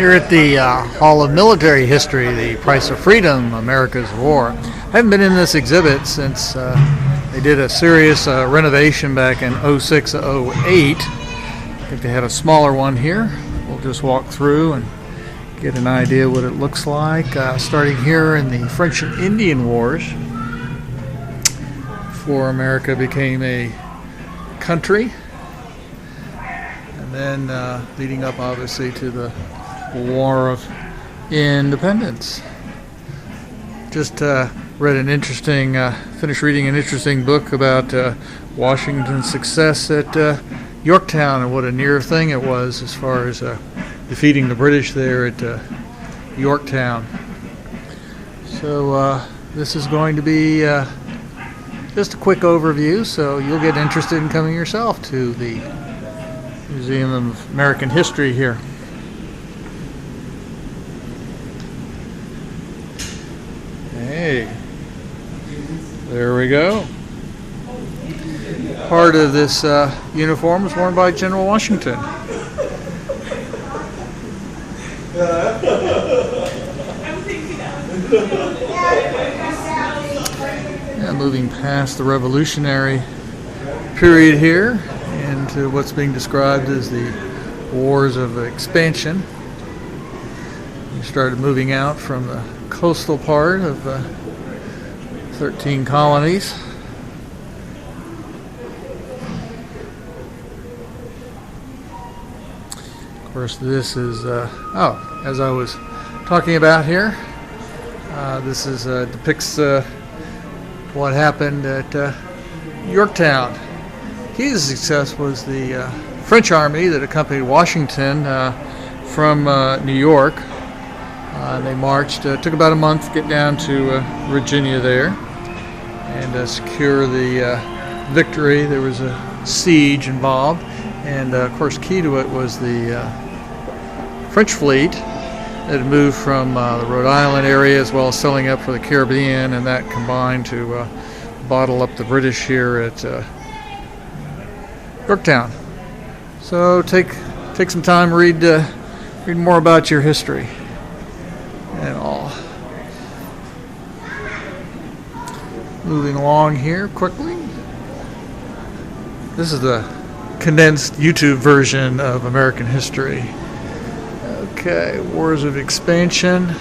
Here at the Hall of Military History, the Price of Freedom, America's War. I haven't been in this exhibit since they did a serious renovation back in 06, 08. I think they had a smaller one here. We'll just walk through and get an idea what it looks like. Starting here in the French and Indian Wars, before America became a country. And then leading up obviously to the War of Independence. Just finished reading an interesting book about Washington's success at Yorktown and what a near thing it was as far as defeating the British there at Yorktown. So this is going to be just a quick overview, so you'll get interested in coming yourself to the Museum of American History here. Hey, there we go. Part of this uniform was worn by General Washington. Yeah, moving past the Revolutionary period here into what's being described as the Wars of Expansion. We started moving out from the coastal part of 13 colonies. Of course, this is, as I was talking about here, this is depicts what happened at Yorktown. Key to success was the French army that accompanied Washington from New York. They marched, took about a month to get down to Virginia there and secure the victory. There was a siege involved, and of course key to it was the French fleet that had moved from the Rhode Island area as well as sailing up for the Caribbean, and that combined to bottle up the British here at Yorktown. So take some time, read more about your history and all. Moving along here quickly. This is the condensed YouTube version of American history. Okay, Wars of Expansion.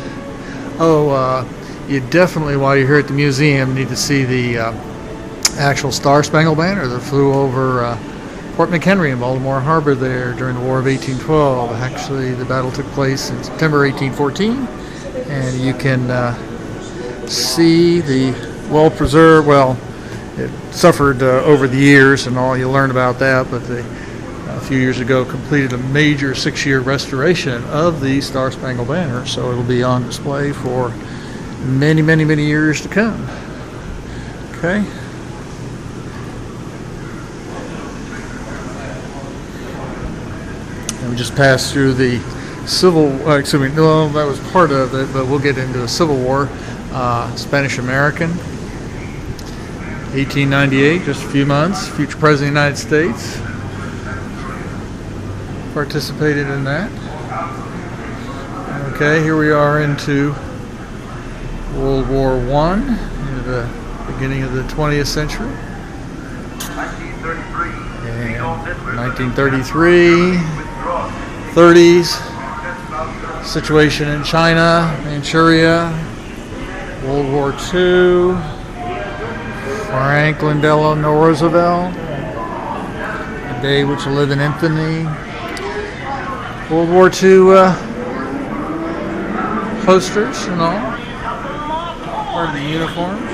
You definitely, while you're here at the museum, need to see the actual Star-Spangled Banner that flew over Fort McHenry in Baltimore Harbor there during the War of 1812. Actually, the battle took place in September 1814, and you can see the well-preserved, it suffered over the years and all, you learn about that, but a few years ago completed a major 6-year restoration of the Star-Spangled Banner, so it'll be on display for many, many, many years to come. Okay. And we just passed through the that was part of it, but we'll get into the Civil War, Spanish-American, 1898, just a few months. Future President of the United States participated in that. Okay, here we are into World War I, into the beginning of the 20th century. 1933, 30s, situation in China, Manchuria, World War II, Franklin Delano Roosevelt, a day which will live in infamy. World War II posters and all, part of the uniforms.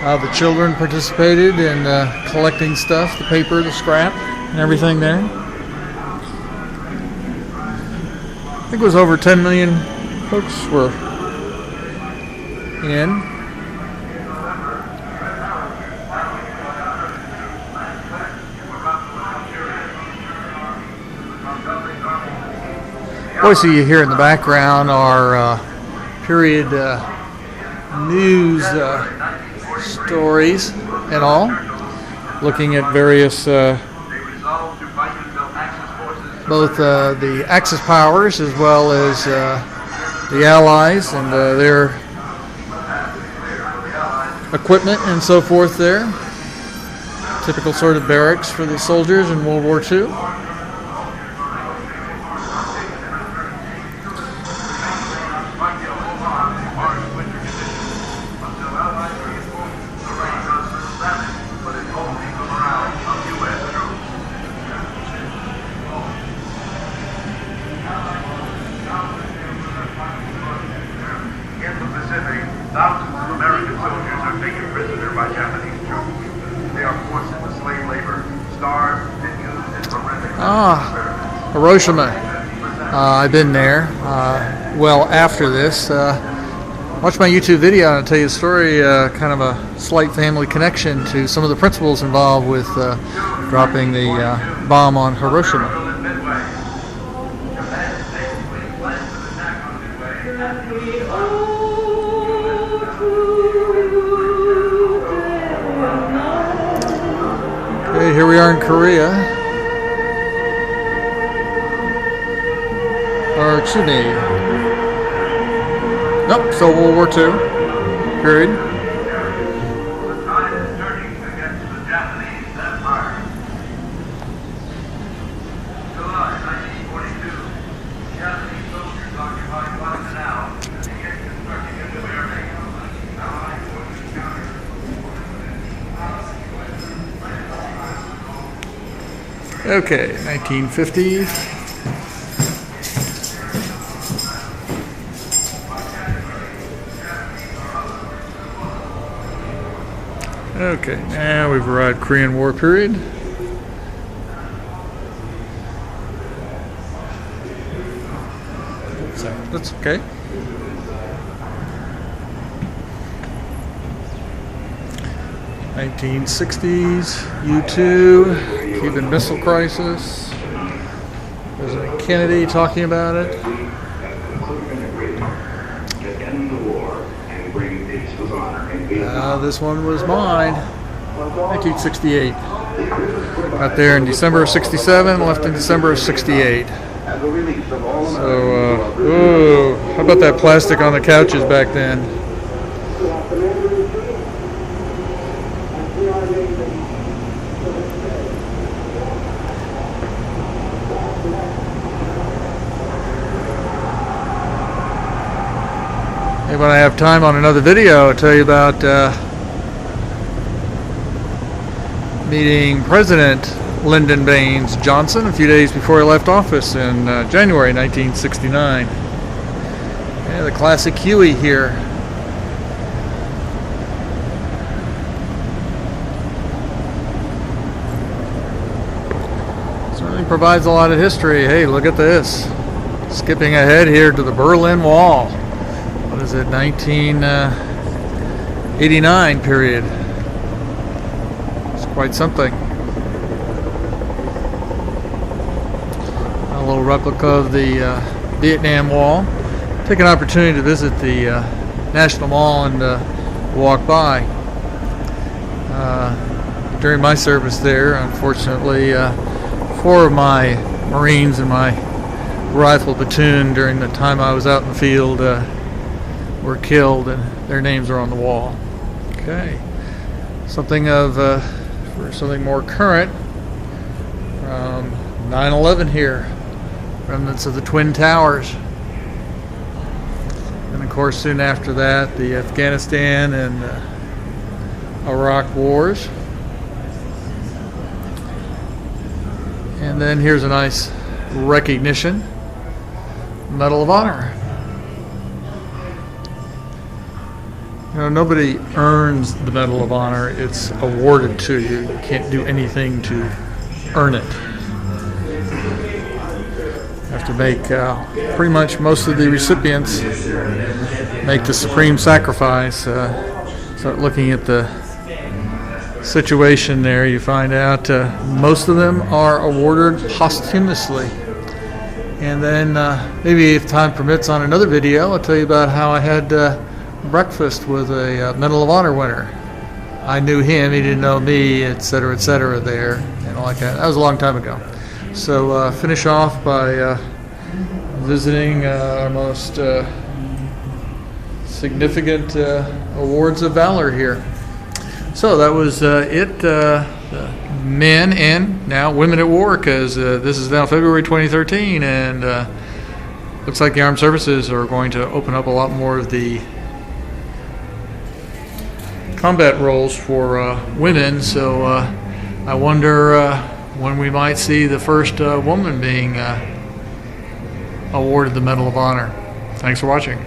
The children participated in collecting stuff, the paper, the scrap, and everything there. I think it was over 10 million folks were in. Voice you hear in the background are period news stories and all, looking at various both the Axis powers as well as the Allies and their equipment and so forth there. Typical sort of barracks for the soldiers in World War II. Thousands of American soldiers are taken prisoner by Japanese troops. They are forced into slave labor, starved, and used in horrific experiments. Hiroshima. I've been there. Well, after this, watch my YouTube video and I'll tell you a story, kind of a slight family connection to some of the principles involved with dropping the bomb on Hiroshima. Okay, here we are in Korea. Or, excuse me. Nope, so World War II. Period. The tide is turning against the Japanese Empire. July 1942. Japanese soldiers occupied Guadalcanal and began constructing a new air base. Allied forces countered. Okay, 1950s. Okay, now we've arrived Korean War period. That's okay. (1960s) U2, Cuban Missile Crisis. President Kennedy talking about it. This one was mine. 1968. Got there in December of '67. Left in December of '68. So, ooh, how about that plastic on the couches back then? Hey, when I have time on another video, I'll tell you about meeting President Lyndon Baines Johnson a few days before he left office in January 1969. Yeah, the classic Huey here. Certainly provides a lot of history. Hey, look at this. Skipping ahead here to the Berlin Wall. What is it, 1989 period. It's quite something. A little replica of the Vietnam Wall. Take an opportunity to visit the National Mall and walk by. During my service there, unfortunately, 4 of my Marines in my rifle platoon during the time I was out in the field were killed, and their names are on the wall. Okay, something of for something more current, 9/11 here, remnants of the Twin Towers, and of course soon after that the Afghanistan and Iraq wars, and then here's a nice recognition, Medal of Honor. You know, nobody earns the Medal of Honor. It's awarded to you. You can't do anything to earn it. You have to make, pretty much most of the recipients make the supreme sacrifice. Start looking at the situation there, you find out most of them are awarded posthumously. And then maybe if time permits on another video, I'll tell you about how I had breakfast with a Medal of Honor winner. I knew him, he didn't know me, etc., etc. there, like that. That was a long time ago. So finish off by visiting our most significant awards of valor here. So that was it. Men and now women at war, because this is now February 2013, and looks like the armed services are going to open up a lot more of the combat roles for women. So I wonder when we might see the first woman being awarded the Medal of Honor. Thanks for watching.